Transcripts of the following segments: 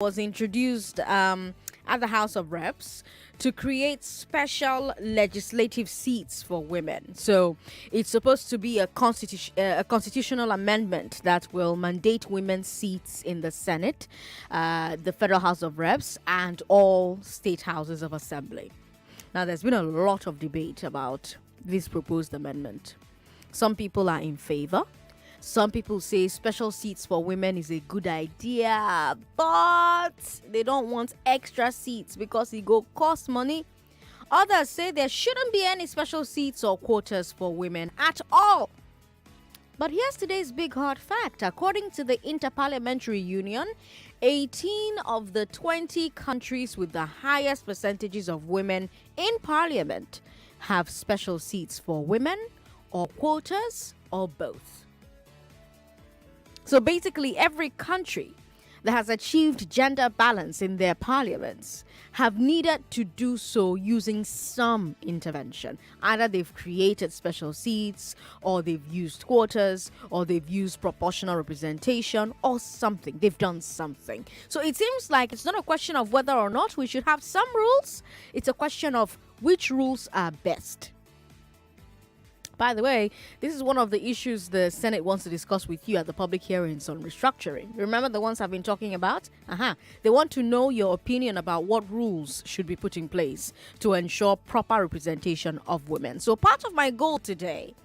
was introduced at the House of Reps to create special legislative seats for women. So it's supposed to be a constitutional amendment that will mandate women's seats in the Senate, the Federal House of Reps, and all state houses of assembly. Now, there's been a lot of debate about this proposed amendment. Some people are in favor. Some people say special seats for women is a good idea, but they don't want extra seats because it go cost money. Others say there shouldn't be any special seats or quotas for women at all. But here's today's big hard fact. According to the Inter-Parliamentary Union, 18 of the 20 countries with the highest percentages of women in parliament have special seats for women or quotas or both. So basically, every country that has achieved gender balance in their parliaments have needed to do so using some intervention. Either they've created special seats, or they've used quotas, or they've used proportional representation, or something. They've done something. So it seems like it's not a question of whether or not we should have some rules. It's a question of which rules are best. By the way, this is one of the issues the Senate wants to discuss with you at the public hearings on restructuring. Remember the ones I've been talking about? They want to know your opinion about what rules should be put in place to ensure proper representation of women. So part of my goal today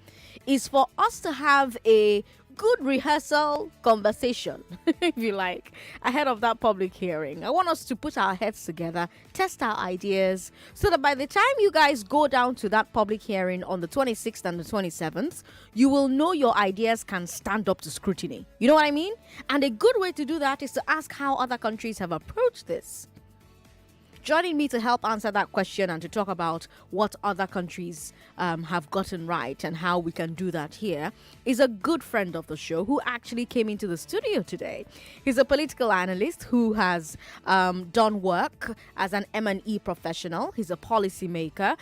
is for us to have a good rehearsal conversation, if you like, ahead of that public hearing. I want us to put our heads together, test our ideas, so that by the time you guys go down to that public hearing on the 26th and the 27th, you will know your ideas can stand up to scrutiny. You know what I mean? And a good way to do that is to ask how other countries have approached this. Joining me to help answer that question and to talk about what other countries have gotten right and how we can do that here is a good friend of the show who actually came into the studio today. He's a political analyst who has done work as an M&E professional. He's a policymaker.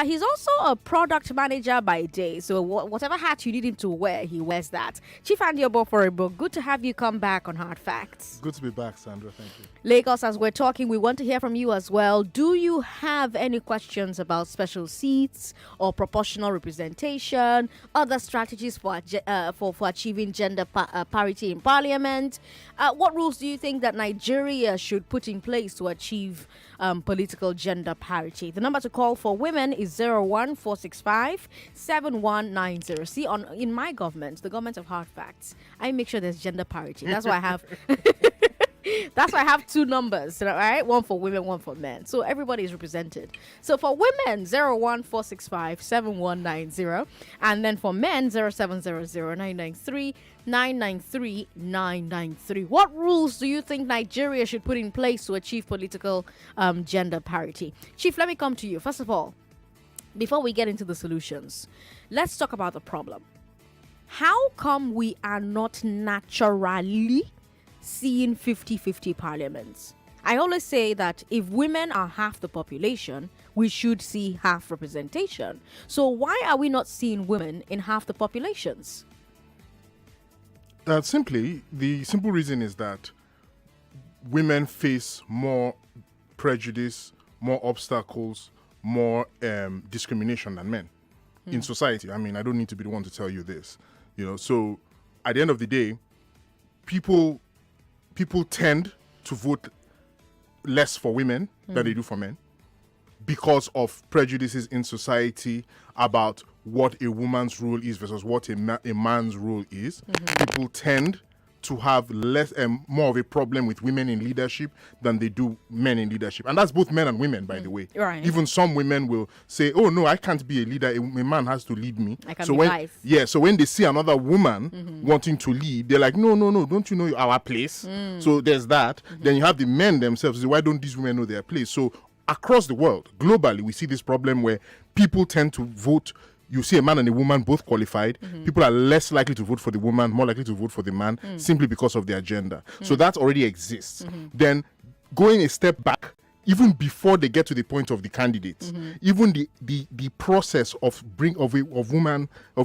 He's also a product manager by day. So whatever hat you need him to wear, he wears that. Chief Andy Oboforibo, good to have you come back on Hard Facts. Good to be back, Sandra. Thank you. Lagos, as we're talking, we want to hear from you as well. Do you have any questions about special seats or proportional representation, other strategies for achieving gender parity in parliament? What rules do you think that Nigeria should put in place to achieve political gender parity? The number to call for women is 01465 7190. See, in my government, the government of Hard Facts, I make sure there's gender parity. That's why I have That's why I have two numbers, right? One for women, one for men. So everybody is represented. So for women, 01465 7190. And then for men, 0700 993 993 993. What rules do you think Nigeria should put in place to achieve political gender parity? Chief, let me come to you. First of all, before we get into the solutions, let's talk about the problem. How come we are not naturally seeing 50-50 parliaments? I always say that if women are half the population, we should see half representation. So why are we not seeing women in half the populations? The simple reason is that women face more prejudice, more obstacles, more discrimination than men in society. I mean, I don't need to be the one to tell you this. So at the end of the day, people tend to vote less for women than they do for men because of prejudices in society about what a woman's role is versus what a man's role is. People tend to have more of a problem with women in leadership than they do men in leadership. And that's both men and women, by the way. Right. Even some women will say, oh, no, I can't be a leader. A man has to lead me. I can be vice. Yeah, so when they see another woman wanting to lead, they're like, no, don't you know our place? So there's that. Then you have the men themselves. Say, why don't these women know their place? So across the world, globally, we see this problem where people tend to vote. You see a man and a woman both qualified. People are less likely to vote for the woman, more likely to vote for the man, simply because of their gender. So that already exists. Then going a step back, even before they get to the point of the candidates, even the process of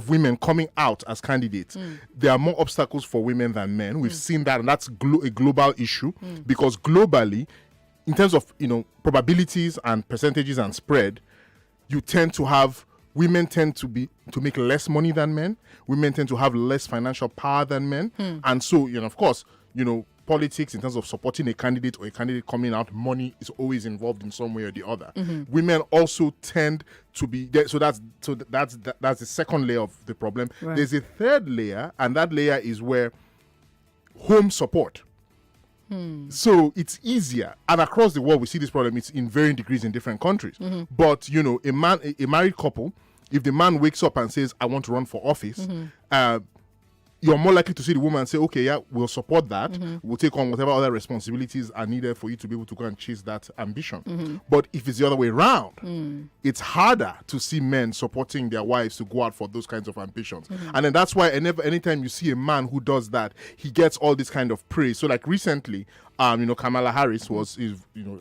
women coming out as candidates, there are more obstacles for women than men. We've seen that, and that's a global issue, because globally, in terms of probabilities and percentages and spread, women tend to make less money than men. Women tend to have less financial power than men, and so of course, politics, in terms of supporting a candidate or a candidate coming out, money is always involved in some way or the other. Women also tend to be there, so that's the second layer of the problem. Right. There's a third layer, and that layer is where home support. So it's easier, and across the world we see this problem. It's in varying degrees in different countries. But a married couple, if the man wakes up and says, "I want to run for office," you're more likely to see the woman say, "Okay, yeah, we'll support that. We'll take on whatever other responsibilities are needed for you to be able to go and chase that ambition." But if it's the other way around, it's harder to see men supporting their wives to go out for those kinds of ambitions. And then that's why anytime you see a man who does that, he gets all this kind of praise. So like recently, Kamala Harris was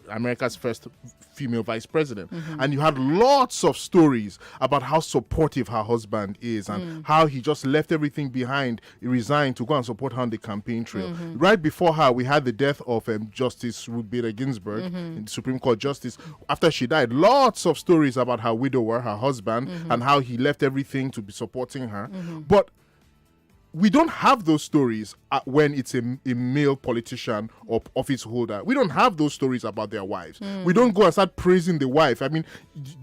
America's first female vice president, and you had lots of stories about how supportive her husband is, and how he just left everything behind, he resigned to go and support her on the campaign trail. Right before her, we had the death of Justice Ruth Bader Ginsburg, the Supreme Court Justice. After she died, lots of stories about her widower, her husband, and how he left everything to be supporting her. But we don't have those stories when it's a male politician or office holder. We don't have those stories about their wives. We don't go and start praising the wife. I mean,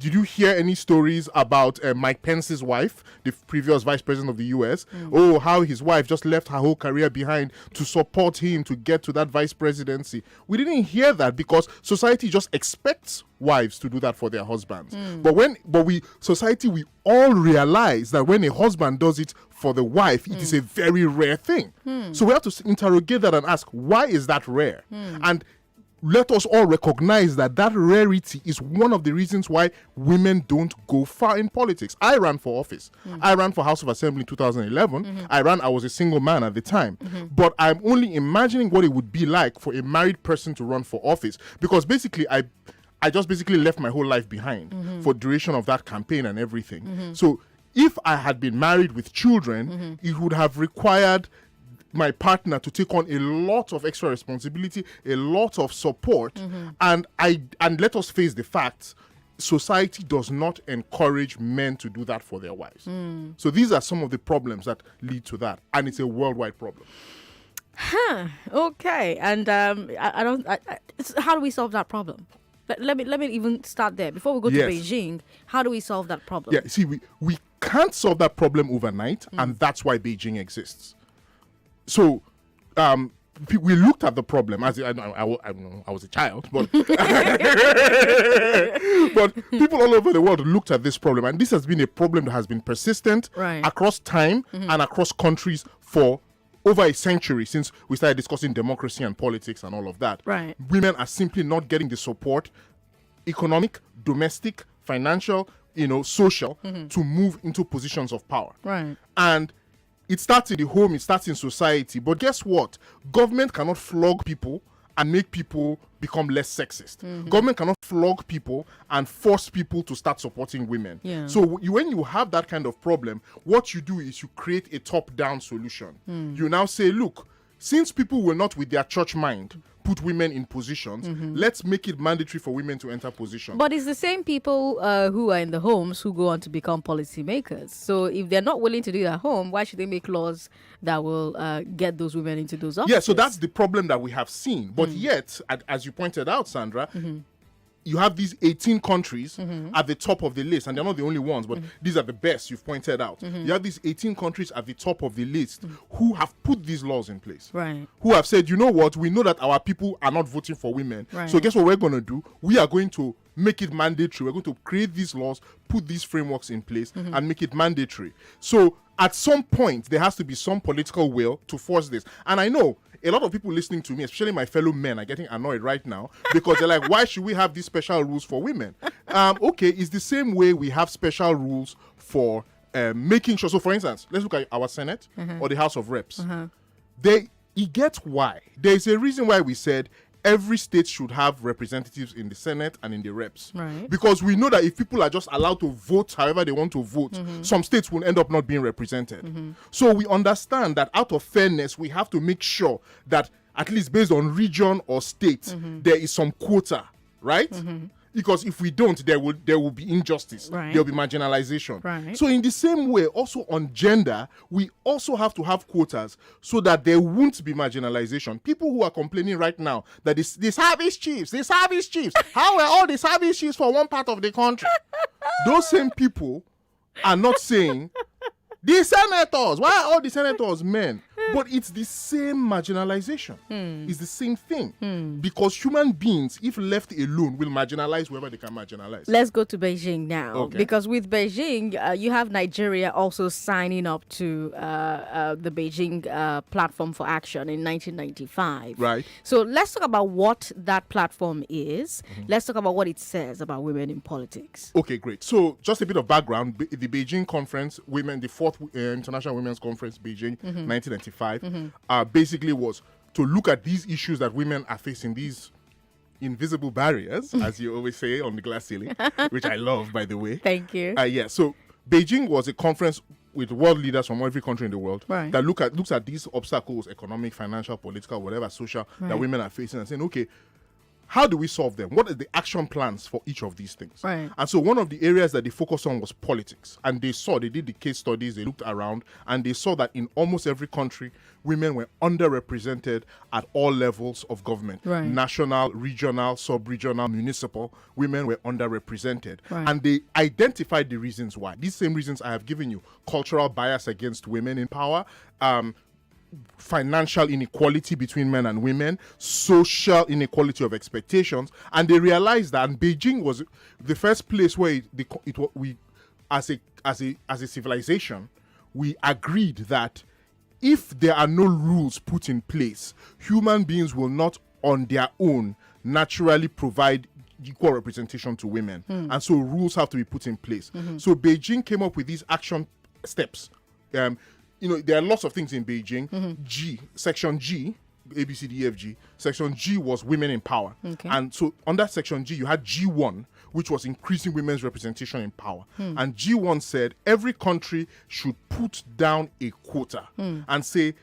did you hear any stories about Mike Pence's wife, the previous vice president of the U.S.? Oh, how his wife just left her whole career behind to support him to get to that vice presidency. We didn't hear that because society just expects wives to do that for their husbands. But we all realize that when a husband does it for the wife, it is a very rare thing. So we have to interrogate that and ask, why is that rare? And let us all recognize that rarity is one of the reasons why women don't go far in politics. I ran for office. I ran for House of Assembly in 2011. I was a single man at the time. But I'm only imagining what it would be like for a married person to run for office, because basically I just left my whole life behind for duration of that campaign and everything. So if I had been married with children, it would have required my partner to take on a lot of extra responsibility, a lot of support, and let us face the facts. Society does not encourage men to do that for their wives. So these are some of the problems that lead to that, and it's a worldwide problem. Okay, and how do we solve that problem? Let me even start there. Before we go to Beijing, how do we solve that problem? Yeah, see, we can't solve that problem overnight, and that's why Beijing exists. So, we looked at the problem. As I was a child, but but people all over the world looked at this problem, and this has been a problem that has been persistent across time and across countries for over a century, since we started discussing democracy and politics and all of that. Women are simply not getting the support, economic, domestic, financial, social, to move into positions of power. And it starts in the home, it starts in society. But guess what? Government cannot flog people and make people become less sexist. Government cannot flog people and force people to start supporting women. So when you have that kind of problem, what you do is you create a top-down solution. You now say, look, since people will not with their church mind put women in positions, let's make it mandatory for women to enter positions. But it's the same people who are in the homes who go on to become policymakers. So if they're not willing to do that at home, why should they make laws that will get those women into those offices? Yeah, so that's the problem that we have seen. But yet, as you pointed out, Sandra, you have these 18 countries at the top of the list, and they're not the only ones, but these are the best you've pointed out. You have these 18 countries at the top of the list who have put these laws in place, who have said, you know what, we know that our people are not voting for women, so guess what we're going to do? We are going to make it mandatory. We're going to create these laws, put these frameworks in place, and make it mandatory. So at some point, there has to be some political will to force this. And I know a lot of people listening to me, especially my fellow men, are getting annoyed right now because they're like, why should we have these special rules for women? Okay, it's the same way we have special rules for making sure. So, for instance, let's look at our Senate or the House of Reps. You get why. There's a reason why we said every state should have representatives in the Senate and in the reps. Right. Because we know that if people are just allowed to vote however they want to vote, some states will end up not being represented. So we understand that out of fairness, we have to make sure that at least based on region or state, there is some quota, right? Because if we don't, there will be injustice. Right. There will be marginalization. Right. So in the same way, also on gender, we also have to have quotas so that there won't be marginalization. People who are complaining right now that the service chiefs, how are all the service chiefs for one part of the country? Those same people are not saying the senators. Why are all the senators men? But it's the same marginalization. It's the same thing. Because human beings, if left alone, will marginalize wherever they can marginalize. Let's go to Beijing now. Okay. Because with Beijing, you have Nigeria also signing up to the Beijing Platform for Action in 1995. Right. So let's talk about what that platform is. Let's talk about what it says about women in politics. Okay, great. So just a bit of background. The Beijing Conference, the fourth International Women's Conference, Beijing, 1995, basically was to look at these issues that women are facing, these invisible barriers, as you always say on the glass ceiling, which I love, by the way. Thank you. Yeah, so Beijing was a conference with world leaders from every country in the world that looks at these obstacles, economic, financial, political, whatever, social, that women are facing and saying, okay, how do we solve them? What are the action plans for each of these things? Right. And so one of the areas that they focused on was politics. And they did the case studies, they looked around, and they saw that in almost every country, women were underrepresented at all levels of government. Right. National, regional, sub-regional, municipal, women were underrepresented. Right. And they identified the reasons why. These same reasons I have given you: cultural bias against women in power, financial inequality between men and women, social inequality of expectations, and they realized that, and Beijing was the first place where we, as a civilization, we agreed that if there are no rules put in place, human beings will not on their own naturally provide equal representation to women, and so rules have to be put in place. So Beijing came up with these action steps. There are lots of things in Beijing. Section G, A, B, C, D, E, F, G. Section G was women in power. Okay. And so under Section G, you had G1, which was increasing women's representation in power. And G1 said every country should put down a quota and say,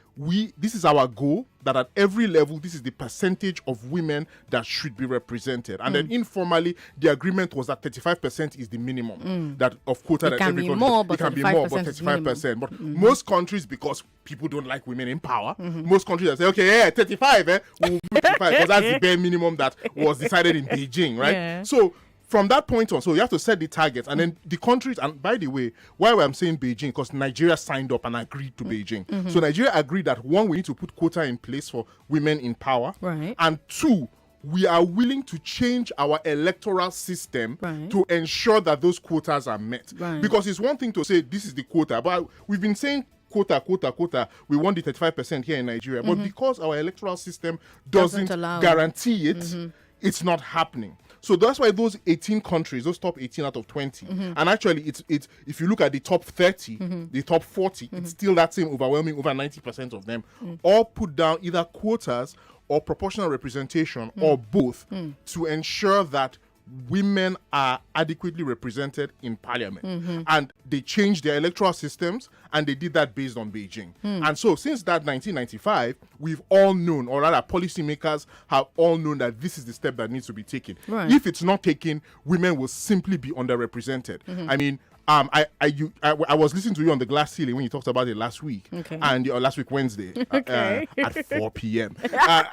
this is our goal, that at every level, this is the percentage of women that should be represented. And then informally, the agreement was that 35% is the minimum that of quota that every country. It can be more, but 35%. But most countries, because people don't like women in power, most countries will say, okay, 35, we'll do 35, because that's the bare minimum that was decided in Beijing, right? Yeah. So from that point on, so you have to set the targets, and then the countries, and by the way, why I'm saying Beijing, because Nigeria signed up and agreed to Beijing. So Nigeria agreed that, one, we need to put quota in place for women in power, Right. and two, we are willing to change our electoral system Right. to ensure that those quotas are met. Right. Because it's one thing to say this is the quota, but we've been saying quota, we want the 35% here in Nigeria, but because our electoral system doesn't allow guarantee it, it's not happening. So that's why those 18 countries, those top 18 out of 20, and actually it's if you look at the top 30, the top 40, it's still that same overwhelming, over 90% of them, all put down either quotas or proportional representation or both to ensure that women are adequately represented in parliament. And they changed their electoral systems, and they did that based on Beijing. And so since that 1995, we've all known, or rather policymakers have all known, that this is the step that needs to be taken. Right. If it's not taken, women will simply be underrepresented. I mean, I was listening to you on the glass ceiling when you talked about it last week, and last week Wednesday at 4 p.m.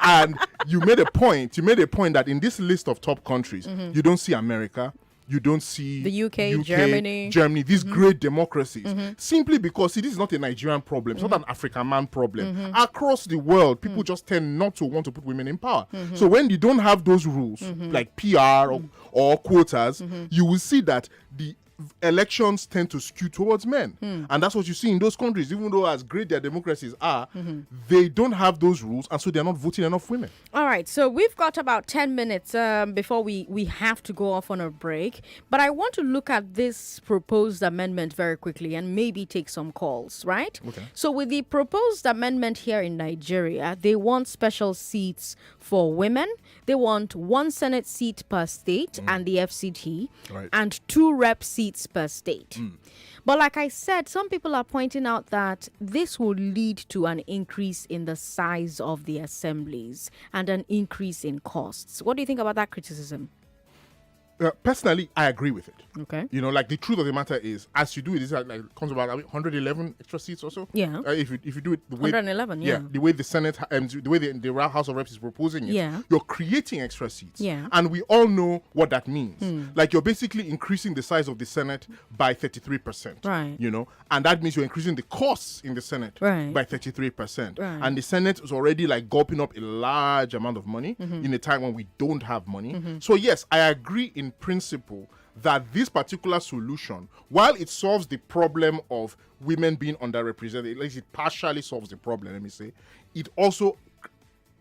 And you made a point. You made a point that in this list of top countries, you don't see America, you don't see the UK, Germany, these great democracies, simply because this is not a Nigerian problem. It's not an African man problem. Across the world, people just tend not to want to put women in power. So when you don't have those rules, like PR or quotas, you will see that the elections tend to skew towards men. And that's what you see in those countries. Even though as great their democracies are, they don't have those rules, and so they're not voting enough women. All right, so we've got about 10 minutes before we have to go off on a break. But I want to look at this proposed amendment very quickly and maybe take some calls, right? Okay. So with the proposed amendment here in Nigeria, they want special seats for women. They want 1 Senate seat per state and the FCT, Right. and 2 rep seats per state. But like I said, some people are pointing out that this will lead to an increase in the size of the assemblies and an increase in costs. What do you think about that criticism? Personally, I agree with it. Okay. You know, like the truth of the matter is, as you do it, it's like comes about 111 extra seats or so. Yeah. If you do it the way 111, yeah. the way the Senate, the way the House of Reps is proposing it, Yeah. you're creating extra seats. Yeah. And we all know what that means. Like you're basically increasing the size of the Senate by 33%. Right. You know, and that means you're increasing the costs in the Senate Right. by 33%. Right. And the Senate is already like gulping up a large amount of money in a time when we don't have money. So yes, I agree in principle that this particular solution, while it solves the problem of women being underrepresented, at least it partially solves the problem, let me say, it also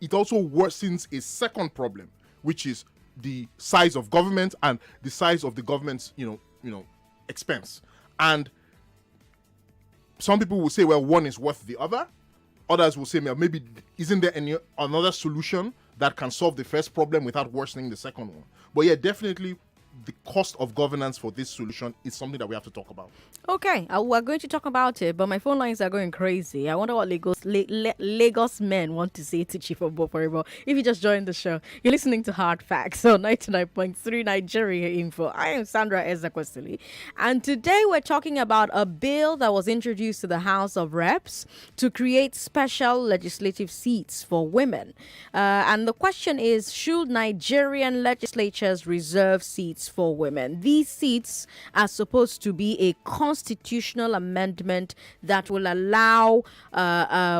worsens a second problem, which is the size of government and the size of the government's, expense. And some people will say, well, one is worth the other. Others will say, well, maybe isn't there another solution that can solve the first problem without worsening the second one? But yeah, definitely the cost of governance for this solution is something that we have to talk about. Okay, we're going to talk about it, but my phone lines are going crazy. I wonder what Lagos men want to say to Chief Oboforibo. If you just joined the show, you're listening to Hard Facts on 99.3 Nigeria Info. I am Sandra Ezekwesili, and today we're talking about a bill that was introduced to the House of Reps to create special legislative seats for women. And the question is, should Nigerian legislatures reserve seats for women? These seats are supposed to be a constitutional amendment that will allow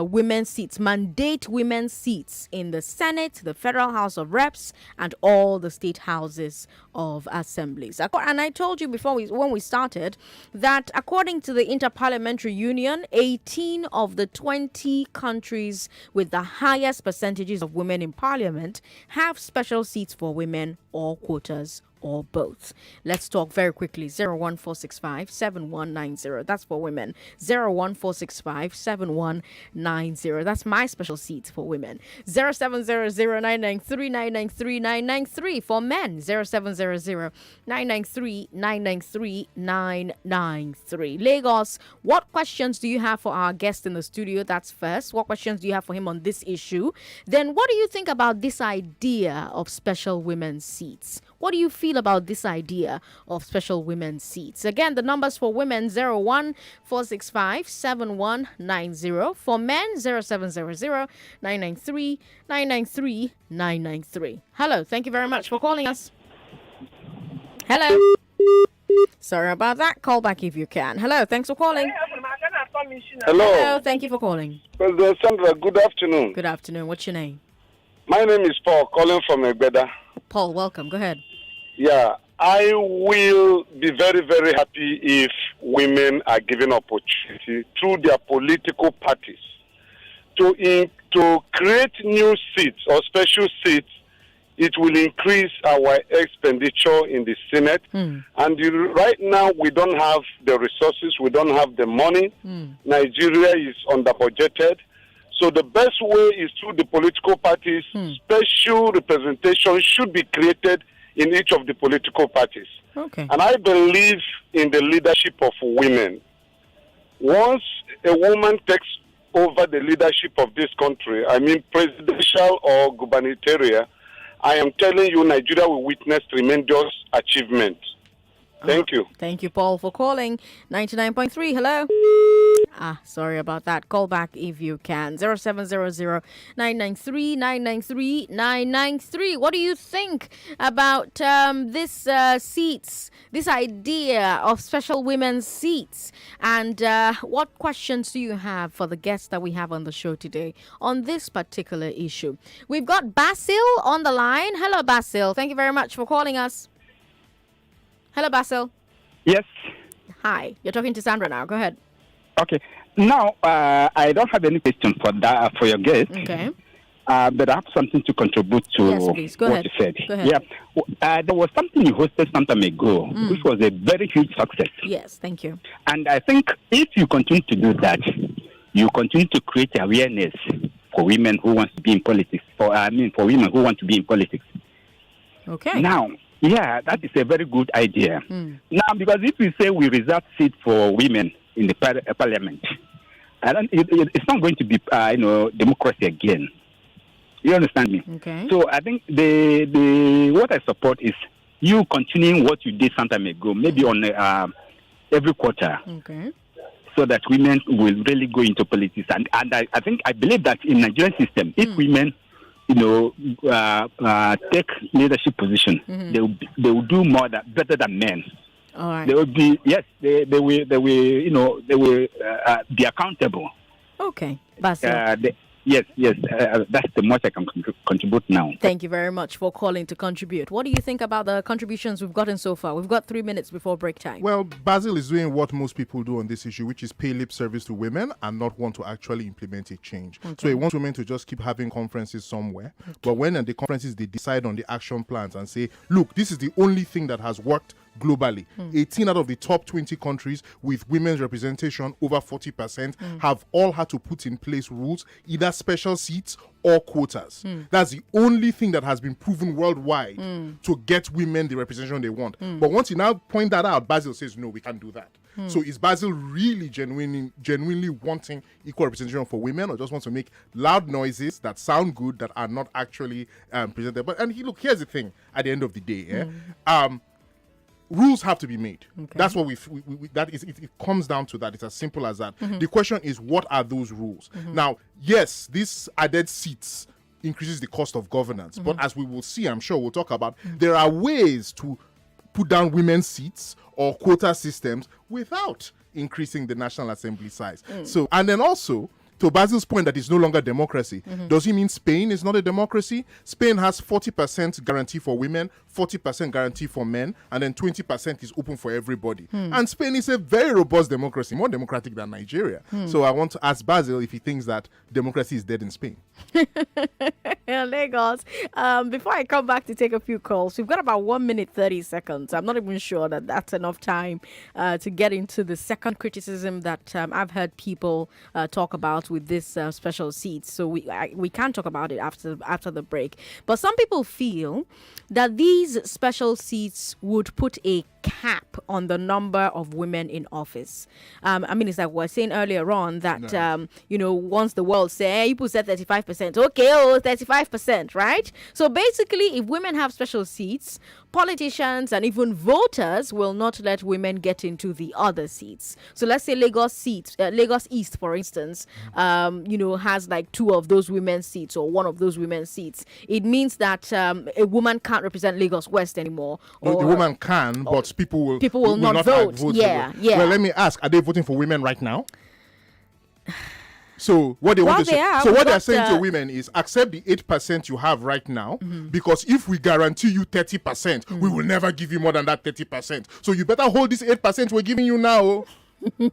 women's seats, mandate women's seats in the Senate, the Federal House of Reps, and all the state houses of assemblies. And I told you before when we started that according to the Inter-Parliamentary Union, 18 of the 20 countries with the highest percentages of women in parliament have special seats for women or quotas or both. Let's talk very quickly. 01465 7190. That's for women. 01465 7190. That's my special seats for women. 0700 993 993 993 for men. 0700 993 993 993. Lagos, what questions do you have for our guest in the studio? That's first. What questions do you have for him on this issue? Then what do you think about this idea of special women's seats? What do you feel about this idea of special women's seats? Again, the numbers for women 01465 7190. For men 0700 993 993 993. Hello, thank you very much for calling us. Hello. Sorry about that. Call back if you can. Hello, thanks for calling. Hello, thank you for calling. President Sandra, good afternoon. Good afternoon. What's your name? My name is Paul, calling from Egbeda. Paul, welcome. Go ahead. Yeah, I will be very, very happy if women are given opportunity through their political parties to create new seats or special seats. It will increase our expenditure in the Senate. And right now, we don't have the resources. We don't have the money. Nigeria is under-budgeted. So the best way is through the political parties. Special representation should be created in each of the political parties. Okay. And I believe in the leadership of women. Once a woman takes over the leadership of this country, I mean presidential or gubernatorial, I am telling you, Nigeria will witness tremendous achievement. Thank you. Thank you, Paul, for calling. 99.3, hello. Sorry about that. Call back if you can. 0700 993 993 993. What do you think about this seats, this idea of special women's seats? And what questions do you have for the guests that we have on the show today on this particular issue? We've got Basil on the line. Hello, Basil. Thank you very much for calling us. Hello, Basil. Yes. Hi, you're talking to Sandra now. Go ahead. Okay. Now, I don't have any question for that for your guest. Okay. But I have something to contribute to Yes, please. Go what ahead. you said. Go ahead. Yeah. There was something you hosted some time ago, which was a very huge success. Yes, thank you. And I think if you continue to do that, you continue to create awareness for women who want to be in politics. For women who want to be in politics. Okay. Now, yeah, that is a very good idea. Now, because if we say we reserve seats for women in the parliament, it's not going to be, democracy again. You understand me? Okay. So I think the what I support is you continuing what you did some time ago, maybe on every quarter. Okay. So that women will really go into politics, and I believe that in Nigerian system, if women, take leadership position, they will do better than men. All right. They will be they will be accountable. Okay, Basil. Yes, that's the most I can contribute now. Thank you very much for calling to contribute. What do you think about the contributions we've gotten so far? We've got 3 minutes before break time. Well, Basil is doing what most people do on this issue, which is pay lip service to women and not want to actually implement a change. Okay. So he wants women to just keep having conferences somewhere. Okay. But when at the conferences, they decide on the action plans and say, look, this is the only thing that has worked globally. 18 out of the top 20 countries with women's representation over 40% have all had to put in place rules, either special seats or quotas. That's the only thing that has been proven worldwide to get women the representation they want. But once you now point that out, Basil says, no, we can't do that. So is Basil really genuinely wanting equal representation for women, or just wants to make loud noises that sound good that are not actually presented? Here's the thing at the end of the day. Rules have to be made. Okay. That's what it comes down to that. It's as simple as that. The question is, what are those rules? Now, yes, this added seats increases the cost of governance, but as we will see, I'm sure we'll talk about, there are ways to put down women's seats or quota systems without increasing the National Assembly size. So, and then also, to Basil's point that it's no longer democracy, does he mean Spain is not a democracy? Spain has 40% guarantee for women, 40% guarantee for men, and then 20% is open for everybody. And Spain is a very robust democracy, more democratic than Nigeria. So I want to ask Basil if he thinks that democracy is dead in Spain. Lagos. Before I come back to take a few calls, we've got about 1 minute 30 seconds. I'm not even sure that that's enough time to get into the second criticism that I've heard people talk about with this special seats. So we can talk about it after the break. But some people feel that these special seats would put a cap on the number of women in office. It's like we were saying earlier on that, once the world say, hey, people said 35%, okay, 35%, right? So basically, if women have special seats, politicians and even voters will not let women get into the other seats. So let's say Lagos East, for instance, has like 2 of those women's seats or 1 of those women's seats. It means that a woman can't represent Lagos West anymore. The woman can, but people will not vote. Yeah. Well, let me ask: are they voting for women right now? So what they want to say, so what they're saying to women is accept the 8% you have right now, because if we guarantee you 30%, we will never give you more than that 30%. So you better hold this 8% we're giving you now.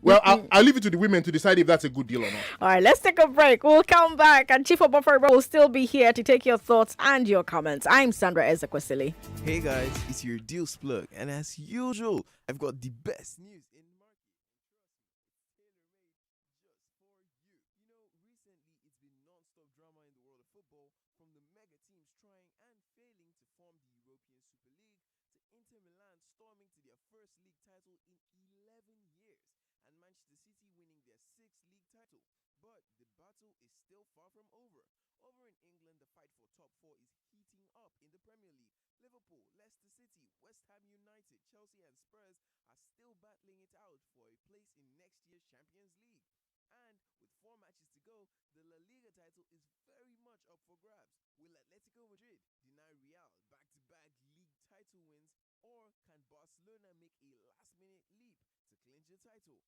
Well, I'll leave it to the women to decide if that's a good deal or not. All right, let's take a break. We'll come back, and Chief Obafariba will still be here to take your thoughts and your comments. I'm Sandra Ezekwesili. Hey guys, it's your deals plug, and as usual, I've got the best news in the market. Recently it's been non-stop drama in the world of football, from the mega teams trying and failing to form the European Super League to Inter Milan storming to their first league title in 11 years, and Manchester City winning their 6th league title. But the battle is still far from over. Over in England, the fight for top 4 is heating up in the Premier League. Liverpool, Leicester City, West Ham United, Chelsea and Spurs are still battling it out for a place in next year's Champions League. And with 4 matches to go, the La Liga title is very much up for grabs. Will Atletico Madrid deny Real back-to-back league title wins, or can Barcelona make a last-minute leap to clinch the title?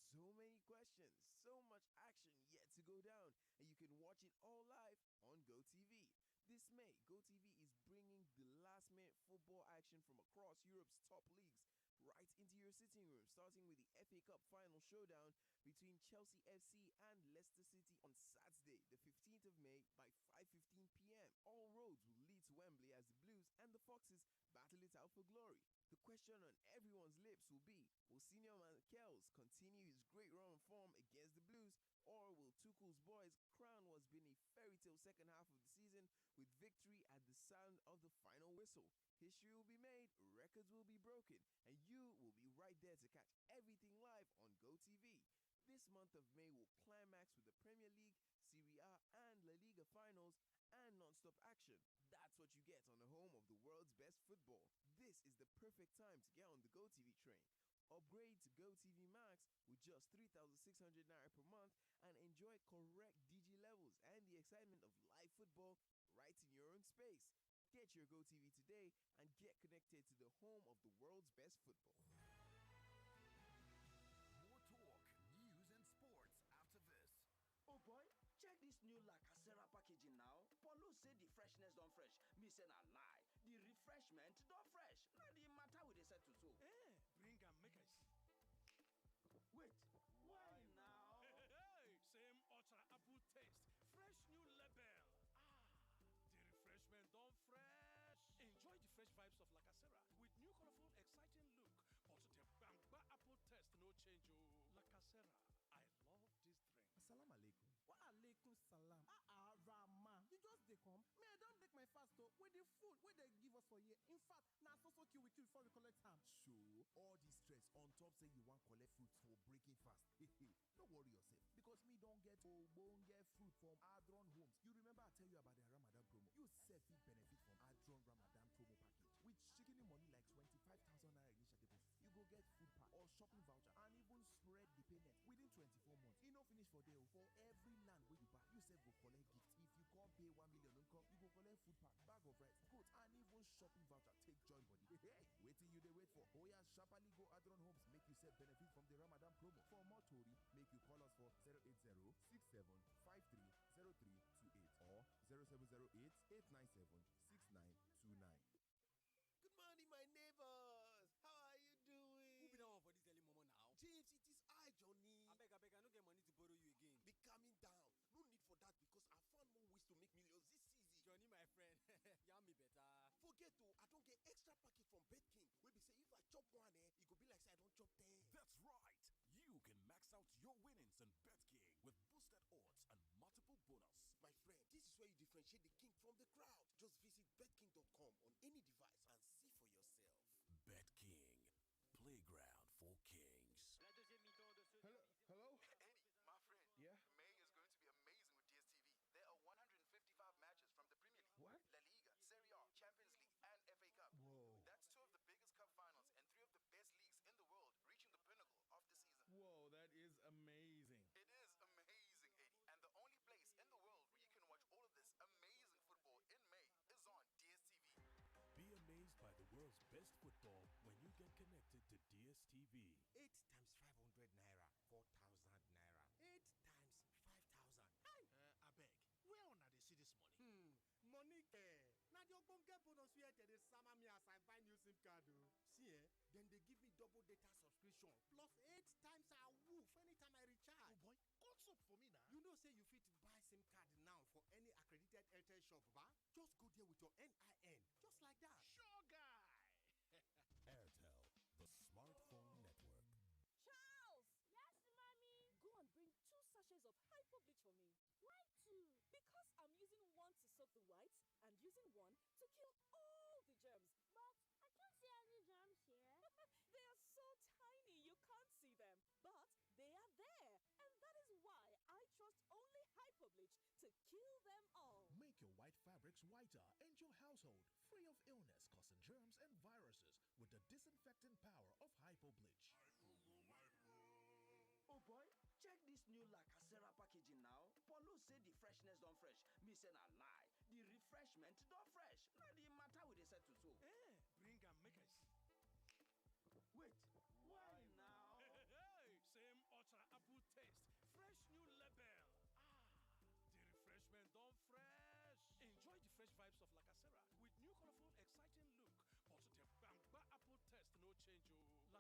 So many questions, so much action yet to go down, and you can watch it all live on GoTV. This May, GoTV is bringing the last-minute football action from across Europe's top leagues, right into your sitting room, starting with the FA Cup final showdown between Chelsea FC and Leicester City on Saturday, the 15th of May by 5:15 p.m. All roads will lead to Wembley as the Blues and the Foxes battle it out for glory. The question on everyone's lips will be, will Senior Michaels continue his great run of form against the Blues, or will Tuchel's boys crown what's been a fairy tale second half of the season with victory at the sound of the final whistle? History will be made, records will be broken, and you will be right there to catch everything live on GoTV. This month of May will climax with the Premier League, Serie A, and La Liga finals and non-stop action. That's what you get on the home of the world's best football. This is the perfect time to get on the GoTV train. Upgrade to GoTV Max with just 3,600 Naira per month and enjoy correct DG levels and the excitement of live football right in your own space. Get your GoTV today and get connected to the home of the world's best football. More talk, news, and sports after this. Oh boy, check this new La Casera packaging now. Paulo say the freshness don't fresh. Me say na lie. The refreshment don't fresh. Now the matter with the set to so. Bring and make us. Wait, why now? Hey, same ultra apple taste, fresh new label. The refreshment don't fresh. Enjoy the fresh vibes of La Casera with new colorful, exciting look. But the bamba apple taste no change. La Casera, I love this drink. Assalamu alaikum. Wa alaikum salam. Rama. You just dey come. Me, I don't make my fast with the food where they give us for here. In fact, now so kill we kill before we collect time. So, all this stress on top say you want collect fruit for breaking fast. Don't worry yourself, because me don't get get fruit from Adron Homes. You remember I tell you about the Ramadan promo. You self benefit from Adron Ramadan promo package. With chicken money like 25,000 Naira initial deposit. You go get food pack or shopping voucher and even spread the payment within 24 months. You no finish for there. For every land where you buy, you self go collect gifts. If you can't pay 1 million income, you go collect food pack, bag of rice, goat, and even shopping voucher. Take joy body. Hey, wait till you they wait for. Oya sharply go Adron Homes. Make you self benefit from the Ramadan promo. For more Tori, make you call us for 080-6753-0328 or 0708-897-6929. Good morning, my neighbors. How are you doing? Who be that one for this early moment now? James, it is I, Johnny. I beg, I don't get money to borrow you again. Be calming down. No need for that because I found more ways to make millions this season. Johnny, my friend, yarn me better. Forget to, I don't get extra packet from BetKing. We be say if I chop one, it go be like say I don't chop 10. That's right. You can max out your winnings on BetKing with boosted odds and multiple bonus. My friend, this is where you differentiate the king from the crowd. Just visit betking.com on any device and see for yourself. BetKing, playground for kings. Hello? Eddie, my friend. Yeah? May is going to be amazing with DSTV. There are 155 matches from the Premier League, What? La Liga, Serie A, Champions League, and FA Cup. Whoa. That's 2 of the biggest cup finals and 3 of the best leagues in the world, reaching the pinnacle of the season. Whoa, that is amazing. It is amazing, Eddie. And the only place in the world where you can watch all of this amazing football in May is on DSTV. Be amazed by the world's best football when you get connected to DSTV. 8 times 500 naira, 4,000 naira. 8 times 5,000. Hi. I beg. Where on they see this money? Money care. Now the get bonus we they summer me as I buy new SIM card. See, then they give me double data subscription plus 8 times a woof anytime I recharge. Oh boy, what's up for me now? You know say you fit buy SIM card now for any accredited Airtel shop, ba? Just go there with your NIN, just like that. Sure guy. Airtel, the smartphone network. Charles! Yes, mommy? Go and bring 2 sachets of hypo bleach for me. Why 2? Because I'm using one to soak the whites and using one to kill all the germs. But I can't see any germs here. They are so tiny you can't see them. But they are there. And that is why I trust only hypo bleach to kill them all. Make your white fabrics whiter and your household free of illness causing germs and viruses with the disinfecting power of hypo bleach. Oh boy, check this new La Casera packaging now. Paulo say the freshness don't fresh. Me say na lie. The refreshment don't fresh. Now the matter with the set to so. Bring and make us. Wait, why now? Hey, same ultra apple taste, fresh new label. The refreshment don't fresh. Enjoy the fresh vibes of La Casera with new colorful, exciting look. But the bamba apple taste no change. La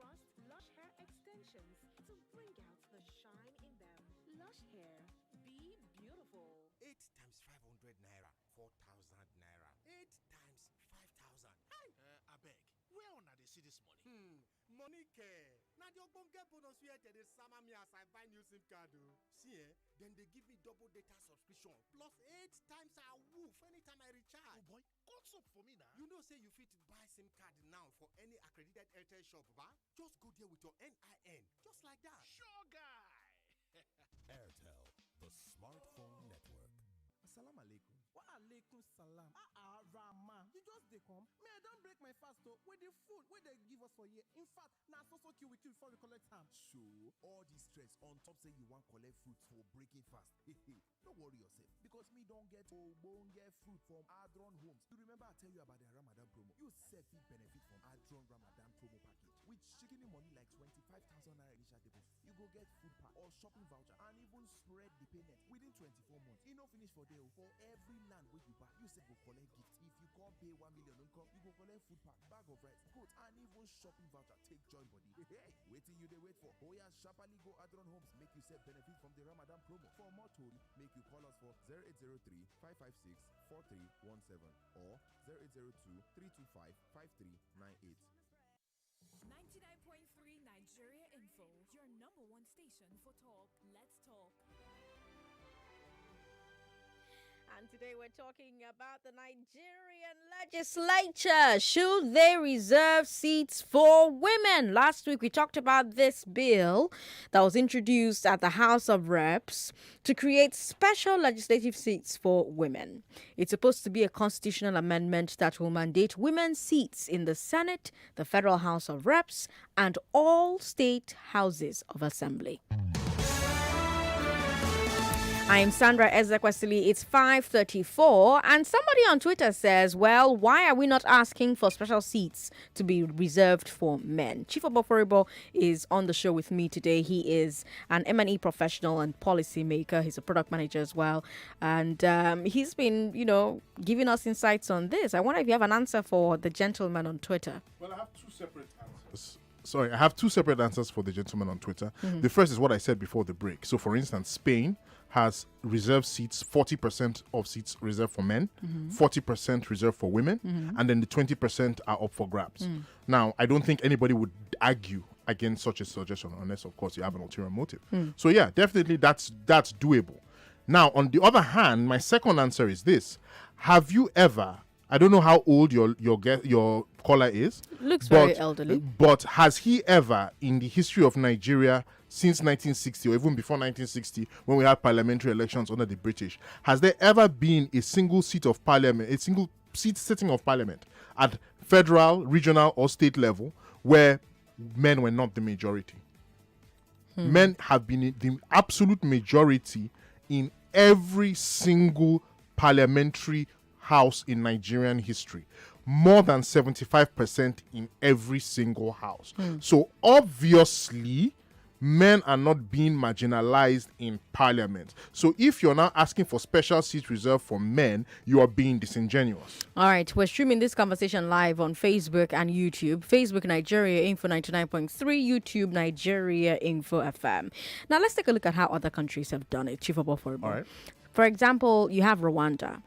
trust Lush Hair Extensions to bring out the shine in them. Lush Hair. Be beautiful. 8 times 500 naira, 4,000 naira. 8 times 5,000. Hi! I beg, where una dey see this money? Money care. Now the ogbonge bonus where they dey sama me as I buy new SIM card. See, then they give me double data subscription plus 8 times a woof anytime I recharge. Oh boy, what's up for me now? You know say you fit buy SIM card now for any accredited Airtel shop, ba? Just go there with your NIN, just like that. Sure guy. Airtel, the smartphone network. Assalamu alaikum. Wa alaikum salam. Rama. You just dey come. Me, I don't break my fast with the food where they give us for here. In fact, now so kill we kill before we collect time. So, all this stress on top say you want collect fruit for breaking fast. Don't worry yourself because me don't get get fruit from Adron Homes. You remember I tell you about the Ramadan promo? You sef fit benefit from Adron Ramadan promo package with chicken money like 25,000 naira initial deposit. You go get food pack or shopping voucher and even spread the payment within 24 months. You no finish for there. For every land where you buy, you say go collect gift. If you can't pay 1 million income, you go collect food pack, bag of rice, goat, and even shopping voucher. Take joy body. Hey, waiting you they wait for. Oh yeah, sharply go Adron Homes. Make you set benefit from the Ramadan promo. For more tool, make you call us for 0803 556 4317 or 0802 325 5398. 99.3 Nigeria Info, your number one station for talk. Let's talk. And today we're talking about the Nigerian legislature. Should they reserve seats for women? Last week we talked about this bill that was introduced at the House of Reps to create special legislative seats for women. It's supposed to be a constitutional amendment that will mandate women's seats in the Senate, the Federal House of Reps, and all state houses of assembly. I'm Sandra Ezekwesili. It's 5:34, and somebody on Twitter says, well, why are we not asking for special seats to be reserved for men? Chief Oboforibo is on the show with me today. He is an M&E professional and policy maker. He's a product manager as well. And he's been, giving us insights on this. I wonder if you have an answer for the gentleman on Twitter. Well, I have two separate answers. I have two separate answers for the gentleman on Twitter. The first is what I said before the break. So, for instance, Spain has reserved seats, 40% of seats reserved for men, 40% reserved for women, and then the 20% are up for grabs. Now, I don't think anybody would argue against such a suggestion unless, of course, you have an ulterior motive. So, yeah, definitely that's doable. Now, on the other hand, my second answer is this. Have you ever... I don't know how old your caller is. Looks very elderly. But has he ever, in the history of Nigeria since 1960 or even before 1960, when we had parliamentary elections under the British, has there ever been a single seat of parliament, a single seat sitting of parliament at federal, regional, or state level where men were not the majority? Men have been the absolute majority in every single parliamentary house in Nigerian history, more than 75% in every single house. So obviously men are not being marginalized in parliament. So if you're now asking for special seats reserved for men, you are being disingenuous. All right, we're streaming this conversation live on Facebook and YouTube. Facebook Nigeria Info 99.3, YouTube Nigeria Info FM. Now let's take a look at how other countries have done it. Chief Oboforibo. All right. For example, you have Rwanda.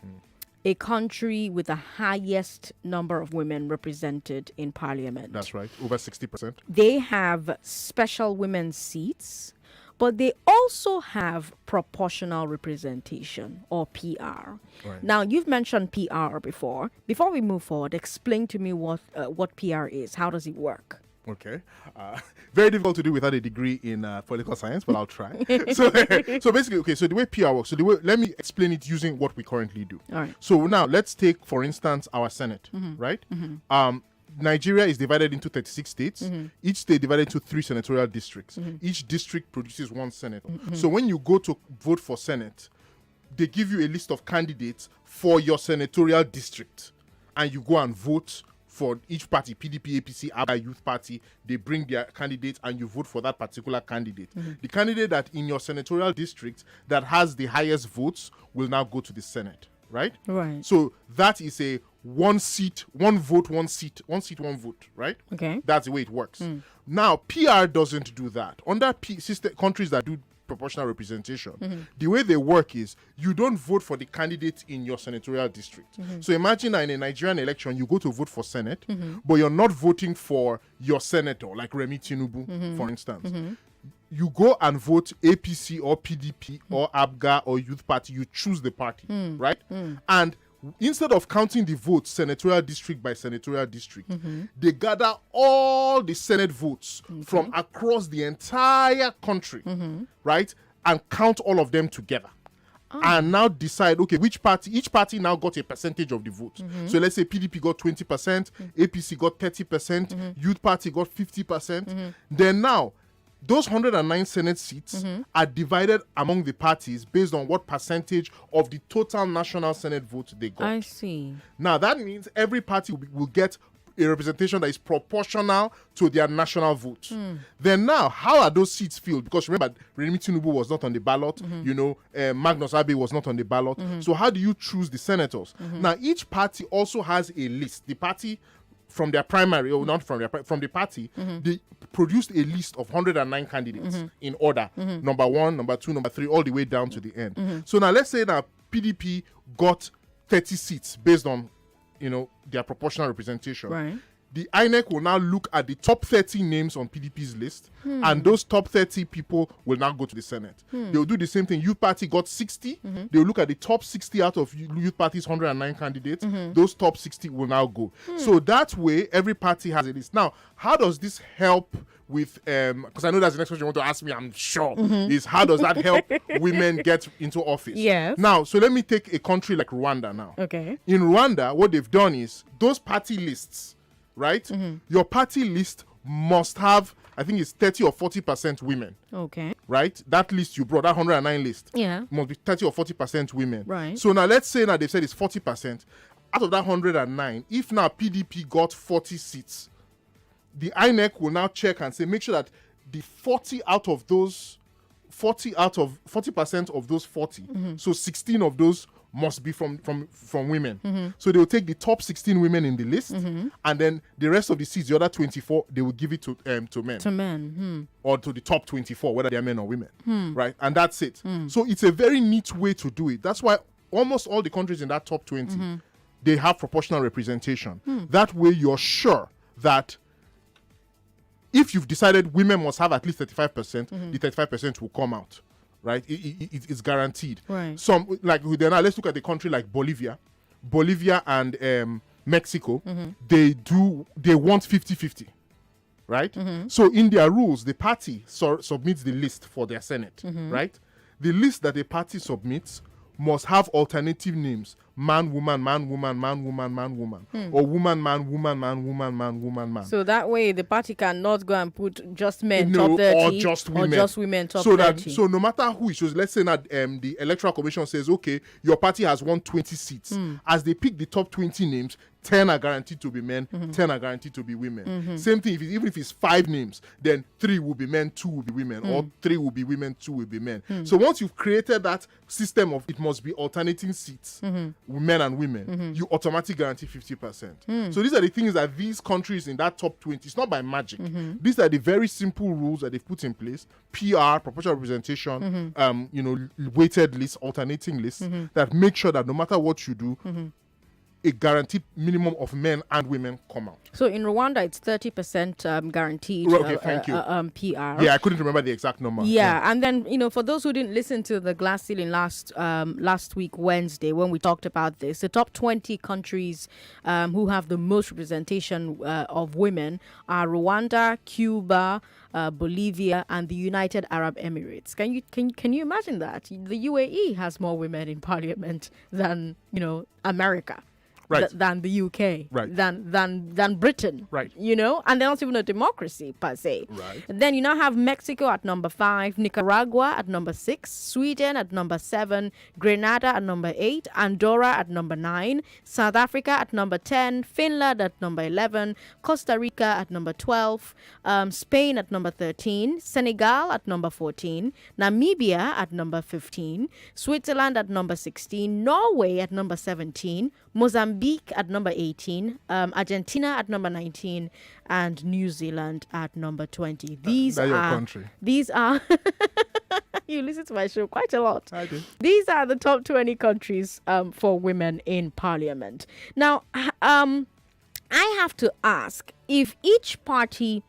A country with the highest number of women represented in parliament. That's right, over 60%. They have special women's seats, but they also have proportional representation, or PR. Right. Now, you've mentioned PR before. Before we move forward, explain to me what PR is. How does it work? Okay. Very difficult to do without a degree in political science, but I'll try. So basically, okay, so the way PR works, let me explain it using what we currently do. All right. So now let's take, for instance, our Senate, right? Nigeria is divided into 36 states. Each state divided into 3 senatorial districts. Each district produces 1 senator. So when you go to vote for Senate, they give you a list of candidates for your senatorial district, and you go and vote for each party, PDP, APC, ABBA, Youth Party. They bring their candidates and you vote for that particular candidate. The candidate that in your senatorial district that has the highest votes will now go to the Senate, right? Right. So that is a one seat, one vote, one seat, one vote, right? Okay. That's the way it works. Now, PR doesn't do that. Under countries that do proportional representation, the way they work is you don't vote for the candidate in your senatorial district. So imagine that in a Nigerian election, you go to vote for Senate, but you're not voting for your senator, like Remi Tinubu, for instance. You go and vote APC or PDP or ABGA or Youth Party. You choose the party, right? And instead of counting the votes senatorial district by senatorial district, they gather all the Senate votes from across the entire country, right? And count all of them together. And now decide, okay, each party now got a percentage of the vote. So let's say PDP got 20%, APC got 30%, Youth Party got 50%. Then now, those 109 Senate seats are divided among the parties based on what percentage of the total national Senate vote they got. I see. Now, that means every party will get a representation that is proportional to their national vote. Then now, how are those seats filled? Because remember, Remi Tinubu was not on the ballot. Magnus Abe was not on the ballot. So how do you choose the senators? Now, each party also has a list. The party from their primary, or not from the party, they produced a list of 109 candidates in order. Number 1, number 2, number 3, all the way down to the end. So now let's say that PDP got 30 seats based on, their proportional representation. Right. The INEC will now look at the top 30 names on PDP's list, and those top 30 people will now go to the Senate. They will do the same thing. Youth Party got 60. They will look at the top 60 out of Youth Party's 109 candidates. Those top 60 will now go. So that way, every party has a list. Now, how does this help with, because I know that's the next question you want to ask me, I'm sure, is how does that help women get into office? Yes. Now, so let me take a country like Rwanda now. Okay. In Rwanda, what they've done is those party lists, right? Your party list must have, I think it's 30 or 40% women. Okay. Right? That list you brought, that 109 list, Yeah. must be 30 or 40% women. Right. So now let's say now they've said it's 40%. Out of that 109, if now PDP got 40 seats, the INEC will now check and say, make sure that the 40% of those 40, so 16 of those must be from women. So they will take the top 16 women in the list, and then the rest of the seats, the other 24, they will give it to men. To men. Or to the top 24, whether they're men or women. Right? And that's it. So it's a very neat way to do it. That's why almost all the countries in that top 20, they have proportional representation. That way you're sure that if you've decided women must have at least 35%, the 35% will come out. Right, it's guaranteed. Right. Some now let's look at a country like Bolivia and Mexico. They want 50-50, right? So in their rules, the party submits the list for their senate, right? The list that the party submits must have alternative names: man, woman, man, woman, man, woman, man, woman, or woman, man, woman, man, woman, man, woman, man. So that way the party cannot go and put just men top 30 or just women top so 30. So no matter who it shows, let's say that the electoral commission says, okay, your party has won 20 seats. As they pick the top 20 names, 10 are guaranteed to be men, 10 are guaranteed to be women. Same thing, even if it's 5 names, then 3 will be men, 2 will be women, or 3 will be women, 2 will be men. So once you've created that system of it must be alternating seats, men and women, you automatically guarantee 50%. So these are the things that these countries in that top 20, it's not by magic. These are the very simple rules that they've put in place: PR, proportional representation, weighted lists, alternating lists, that make sure that no matter what you do, a guaranteed minimum of men and women come out. So in Rwanda, it's 30% guaranteed. Okay, thank you. PR. Yeah, I couldn't remember the exact number. Yeah, and then for those who didn't listen to the glass ceiling last week Wednesday when we talked about this, the top 20 countries who have the most representation of women are Rwanda, Cuba, Bolivia, and the United Arab Emirates. Can you imagine that? The UAE has more women in parliament than America. Right. Than the UK, right. than Britain, right. And they're not even a democracy per se. Right. And then you now have Mexico at number 5, Nicaragua at number 6, Sweden at number 7, Grenada at number 8, Andorra at number 9, South Africa at number 10, Finland at number 11, Costa Rica at number 12, Spain at number 13, Senegal at number 14, Namibia at number 15, Switzerland at number 16, Norway at number 17, Mozambique Mozambique at number 18, Argentina at number 19, and New Zealand at number 20. These That's are your country. These are you listen to my show quite a lot. I do. These are the top 20 countries for women in parliament. Now, I have to ask, if each party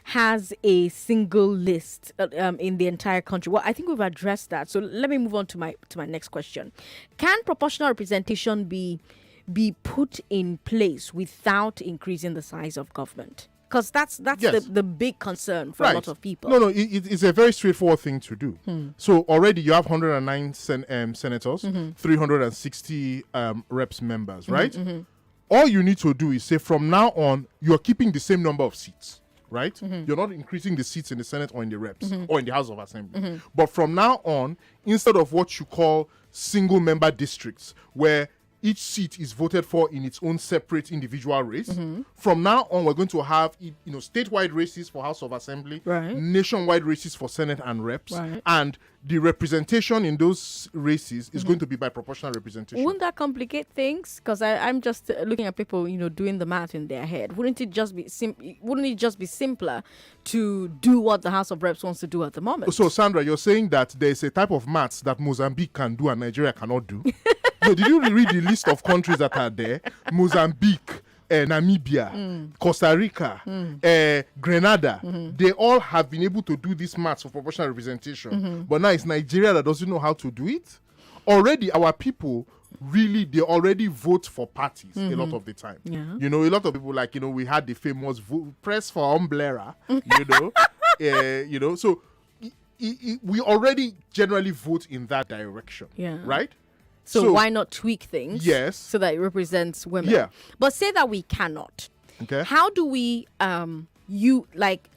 has a single list in the entire country. Well, I think we've addressed that. So let me move on to my next question. Can proportional representation be put in place without increasing the size of government? Because that's Yes. the big concern for a lot of people. No, it's a very straightforward thing to do. So already you have 109 senators, 360 reps members, right? All you need to do is say from now on, you're keeping the same number of seats. Right? You're not increasing the seats in the Senate or in the reps or in the House of Assembly. But from now on, instead of what you call single member districts, where each seat is voted for in its own separate individual race, from now on, we're going to have statewide races for House of Assembly, nationwide races for Senate and reps, and the representation in those races is going to be by proportional representation. Wouldn't that complicate things? Because I'm just looking at people, doing the math in their head. Wouldn't it just be simpler to do what the House of Reps wants to do at the moment? So, Sandra, you're saying that there's a type of maths that Mozambique can do and Nigeria cannot do? No, did you read the list of countries that are there? Mozambique, Namibia, Costa Rica, Grenada, they all have been able to do this maths for proportional representation. But now it's Nigeria that doesn't know how to do it. Already, our people they already vote for parties a lot of the time. Yeah. A lot of people, we had the famous press for umbrella, so we already generally vote in that direction, right? So why not tweak things? Yes. So that it represents women. Yeah. But say that we cannot. Okay. How do we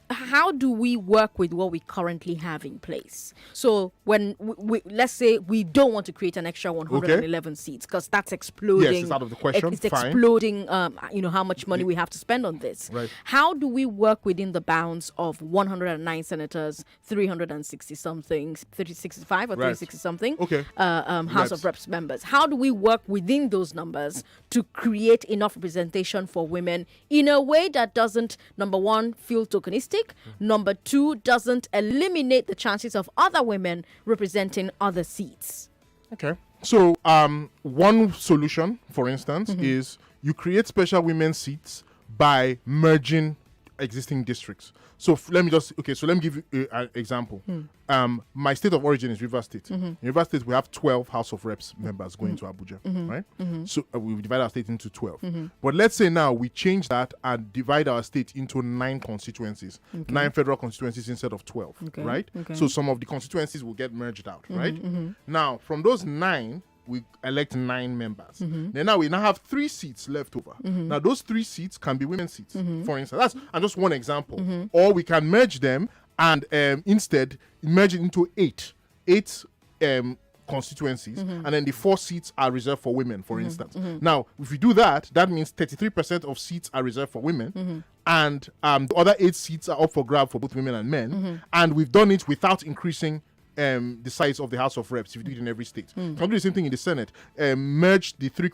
how do we work with what we currently have in place? So when we let's say we don't want to create an extra 111 seats, because that's exploding. Yes, it's out of the question. It's Fine. exploding. How much money we have to spend on this. Right. How do we work within the bounds of 109 senators, 360 something, 365 or 360 something? Okay. House of Reps members. How do we work within those numbers to create enough representation for women in a way that doesn't, number one, feel tokenistic, number two, doesn't eliminate the chances of other women representing other seats? Okay. So one solution, for instance, is you create special women's seats by merging existing districts. So let me give you an example. My state of origin is River State. In River State, we have 12 House of Reps members going to Abuja, right? So we divide our state into 12. But let's say now we change that and divide our state into 9 constituencies, 9 federal constituencies instead of 12, right? So some of the constituencies will get merged out, right? Now, from those 9, we elect 9 members. Then now we have 3 seats left over. Now those 3 seats can be women's seats, for instance. That's just one example. Or we can merge them and instead merge it into 8 constituencies, and then the 4 seats are reserved for women, for instance. Now, if we do that, that means 33% of seats are reserved for women, and the other 8 seats are up for grab for both women and men. And we've done it without increasing the size of the House of Reps, if you do it in every state. Can do the same thing in the Senate. Merge the 3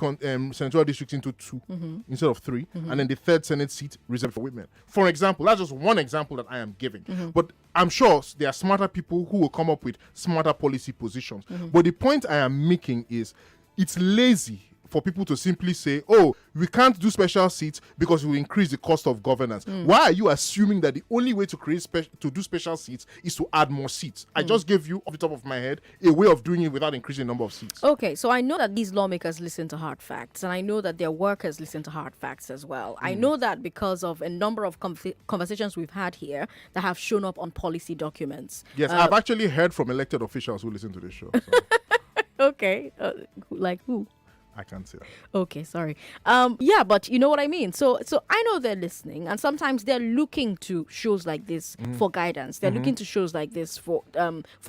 senatorial districts into 2 instead of 3, and then the 3rd Senate seat reserved for women. For example, that's just one example that I am giving. But I'm sure there are smarter people who will come up with smarter policy positions. But the point I am making is it's lazy for people to simply say, oh, we can't do special seats because it will increase the cost of governance. Why are you assuming that the only way to do special seats is to add more seats? I just gave you, off the top of my head, a way of doing it without increasing the number of seats. Okay, so I know that these lawmakers listen to hard facts, and I know that their workers listen to hard facts as well. I know that because of a number of conversations we've had here that have shown up on policy documents. Yes, I've actually heard from elected officials who listen to this show. So. Okay, like who? I can't say that. Okay, sorry. Yeah, but you know what I mean. So I know they're listening, and sometimes they're looking to shows like this for guidance. They're looking to shows like this for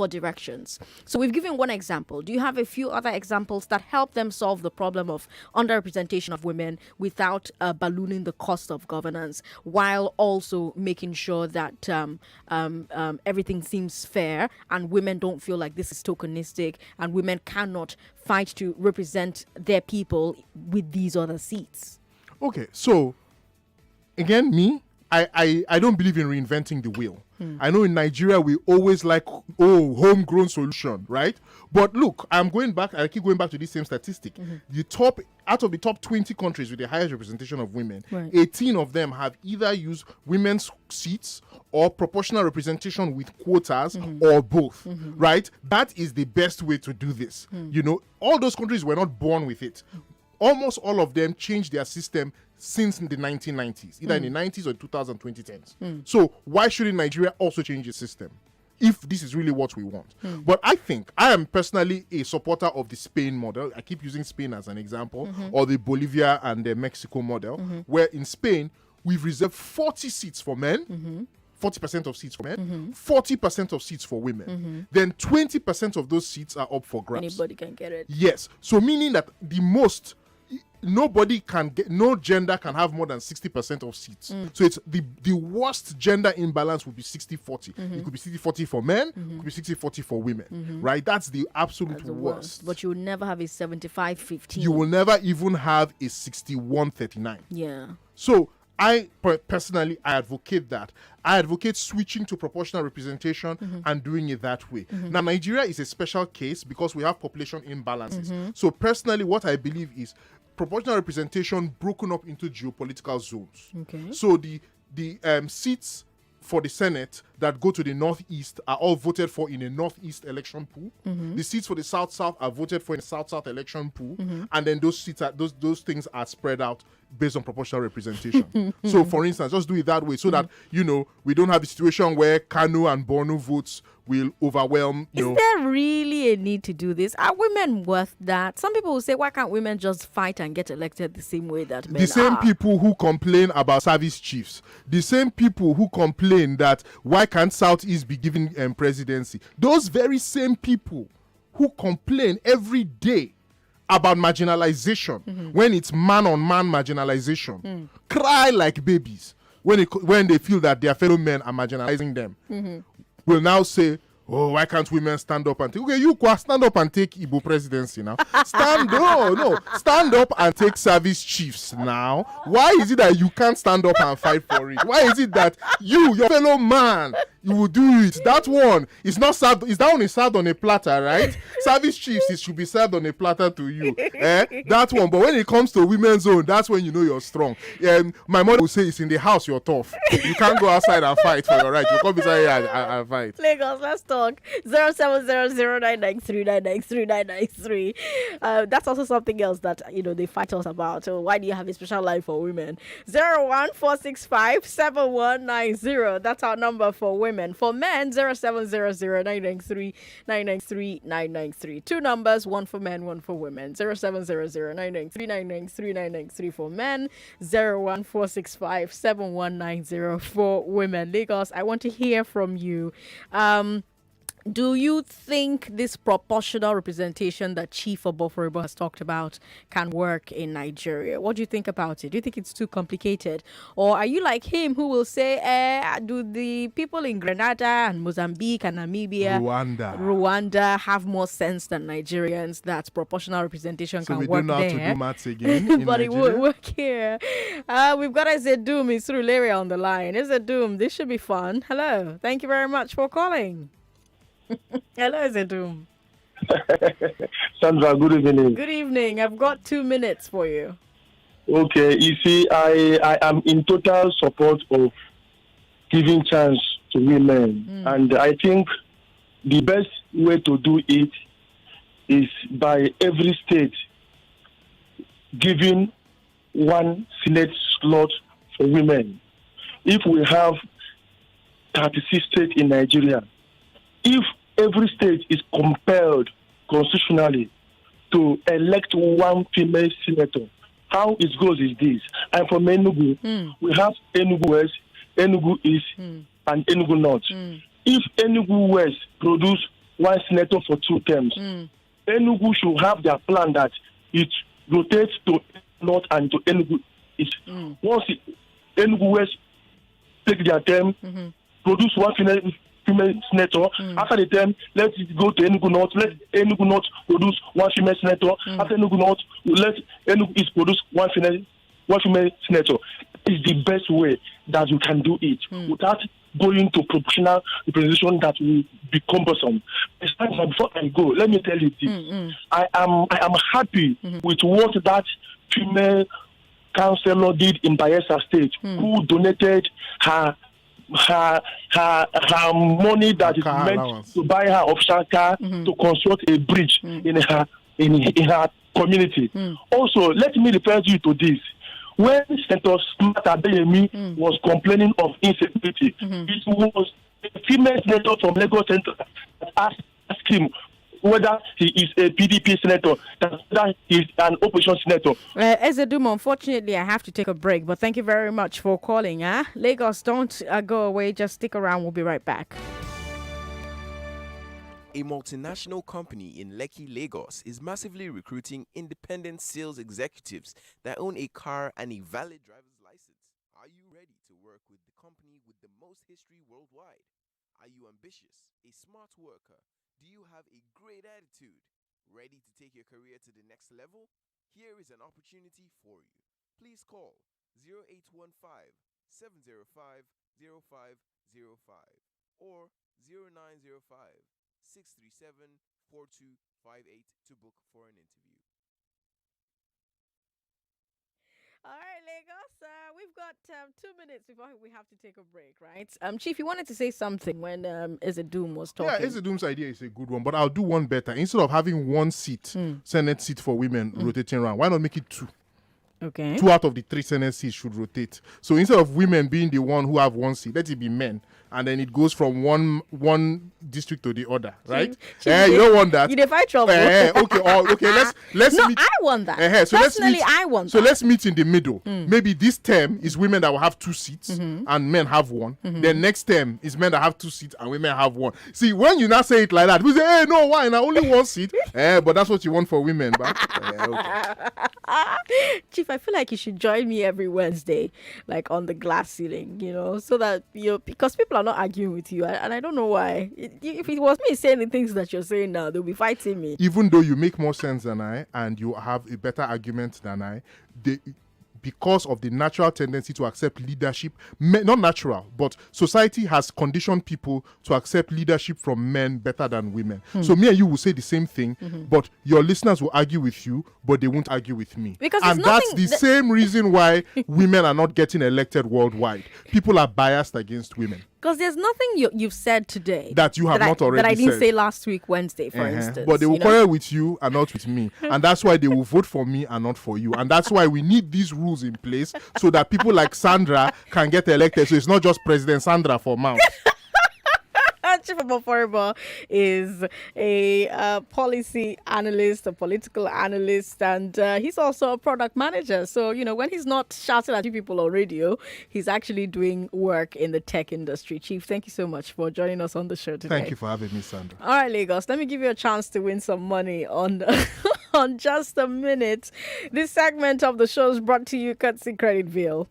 directions. So we've given one example. Do you have a few other examples that help them solve the problem of underrepresentation of women without ballooning the cost of governance, while also making sure that everything seems fair and women don't feel like this is tokenistic and women cannot fight to represent their people with these other seats? Okay, so again, I don't believe in reinventing the wheel. I know in Nigeria we always like homegrown solution, right? But look, I keep going back to this same statistic. Out of the top 20 countries with the highest representation of women, 18 of them have either used women's seats or proportional representation with quotas or both, right? That is the best way to do this. You know, all those countries were not born with it. Almost all of them changed their system since the 1990s, either in the 90s or 2010s. So why shouldn't Nigeria also change its system if this is really what we want? But I am personally a supporter of the Spain model. I keep using Spain as an example, or the Bolivia and the Mexico model, where in Spain, we've reserved 40 seats for men, 40% of seats for men, 40% of seats for women. Then 20% of those seats are up for grabs. Anybody can get it. Yes. So meaning that no gender can have more than 60% of seats. So it's the worst gender imbalance would be 60-40. It could be 60-40 for men, it could be 60-40 for women, right? That's the absolute worst. But you will never have a 75-15. You will never even have a 61-39. Yeah. So I personally advocate that. I advocate switching to proportional representation and doing it that way. Now, Nigeria is a special case because we have population imbalances. So personally, what I believe is proportional representation broken up into geopolitical zones. So the seats for the Senate that go to the Northeast are all voted for in a Northeast election pool. The seats for the South-South are voted for in a South-South election pool. And then those seats those things are spread out based on proportional representation. So for instance, just do it that way so that, you know, we don't have the situation where Kano and Borno votes will overwhelm. Is there really a need to do this? Are women worth that? Some people will say, why can't women just fight and get elected the same way that men are? The same people who complain about service chiefs, the same people who complain that why can't Southeast be given presidency, those very same people who complain every day about marginalization when it's man-on-man marginalization, cry like babies when they feel that their fellow men are marginalizing them, will now say, oh, why can't women stand up and take? Okay, you stand up and take Igbo presidency now. Stand up and take service chiefs now. Why is it that you can't stand up and fight for it? Why is it that your fellow man, you will do it? That one is not served. Is that one is served on a platter, right? Service chiefs, it should be served on a platter to you. That one. But when it comes to women's own, that's when you know you're strong. My mother will say, it's in the house you're tough. You can't go outside and fight for your right. You come inside here and fight. Lagos, let's talk. 0700-993-993-993. That's also something else that, you know, they fight us about. So why do you have a special line for women? 01465-7190. That's our number for women. For men, 0700-993-993-993. Two numbers, one for men, one for women. 0700-993-993-993 for men, 01465-7190 for women. Lagos, I want to hear from you. Do you think this proportional representation that Chief Oboforibo has talked about can work in Nigeria? What do you think about it? Do you think it's too complicated? Or are you like him who will say, do the people in Grenada and Mozambique and Namibia, Rwanda have more sense than Nigerians, that proportional representation can work there? So we don't know how to do maths again in Nigeria? But it would work here. We've got Ezedoom, it's through Leria on the line. Ezedoom, this should be fun. Hello. Thank you very much for calling. Hello, Ezedoom. Sandra, good evening. Good evening. I've got 2 minutes for you. Okay, you see, I am in total support of giving chance to women. And I think the best way to do it is by every state giving one Senate slot for women. If we have 36 states in Nigeria, if every state is compelled constitutionally to elect one female senator, how it goes is this. I'm from Enugu. We have Enugu West, Enugu East, and Enugu North. If Enugu West produce one senator for 2 terms, Enugu should have their plan that it rotates to North and to Enugu East. Once Enugu West take their term, produce one female female senator. After the term, let it go to Enugu North. Let Enugu North produce one female senator. After Enugu North, let Enugu East produce one female senator. It's the best way that you can do it without going to proportional representation that will be cumbersome. Before I go, let me tell you this. I am happy with what that female councillor did in Bayelsa State, who donated her money that is meant allowance to buy her official car to construct a bridge in her community. Also, let me refer you to this. When Senator Smart Adeyemi was complaining of insecurity, it was a female senator from Lagos Central that asked him whether he is a PDP senator, whether he is an opposition senator. Ezedum, unfortunately, I have to take a break, but thank you very much for calling. Lagos, don't go away. Just stick around. We'll be right back. A multinational company in Lekki, Lagos is massively recruiting independent sales executives that own a car and a valid driver's license. Are you ready to work with the company with the most history worldwide? Are you ambitious, a smart worker? Do you have a great attitude? Ready to take your career to the next level? Here is an opportunity for you. Please call 0815 705 0505 or 0905 637-4258 to book for an interview. All right, Lagos. We've got 2 minutes before we have to take a break, right? Chief, you wanted to say something when Ezedum was talking. Yeah, Ezedum's idea is a good one, but I'll do one better. Instead of having one seat, Senate seat for women rotating around, why not make it 2? Okay. 2 out of the 3 Senate seats should rotate. So instead of women being the one who have 1 seat, let it be men. And then it goes from one district to the other, right? You don't want that. You don't fight trouble. Okay. Let's no, meet. I want that. So Personally, I want that. So let's meet in the middle. Maybe this term is women that will have 2 seats and men have 1. Then next term is men that have 2 seats and women have 1. See, when you now say it like that, we say, hey, no, why? Now only 1 seat. But that's what you want for women, but okay. Chief, I feel like you should join me every Wednesday, like on the glass ceiling, so that because people are not arguing with you, and I don't know why. If it was me saying the things that you're saying now, they'll be fighting me. Even though you make more sense than I and you have a better argument than I, because of the natural tendency to accept leadership, not natural, but society has conditioned people to accept leadership from men better than women. So me and you will say the same thing, but your listeners will argue with you, but they won't argue with me. And that's the same reason why women are not getting elected worldwide. People are biased against women. Because there's nothing you've said today that you have not already said. That I didn't say last week, Wednesday, for instance. But they will quarrel with you and not with me. And that's why they will vote for me and not for you. And that's why we need these rules in place so that people like Sandra can get elected. So it's not just President Sandra for mouth. Chief Aboforibo is a policy analyst, a political analyst, and he's also a product manager. So, when he's not shouting at you people on radio, he's actually doing work in the tech industry. Chief, thank you so much for joining us on the show today. Thank you for having me, Sandra. All right, Lagos, let me give you a chance to win some money on on just a minute. This segment of the show is brought to you courtesy Creditville.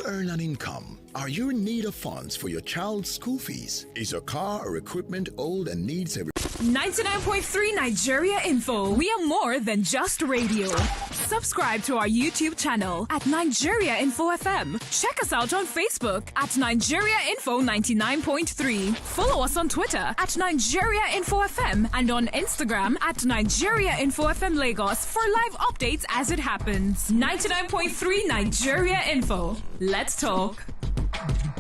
Earn an income. Are you in need of funds for your child's school fees? Is your car or equipment old and needs a 99.3 Nigeria Info. We are more than just radio. Subscribe to our YouTube channel at Nigeria Info FM. Check us out on Facebook at Nigeria Info 99.3. Follow us on Twitter at Nigeria Info FM and on Instagram at Nigeria Info FM Lagos for live updates as it happens. 99.3 Nigeria Info. Let's talk.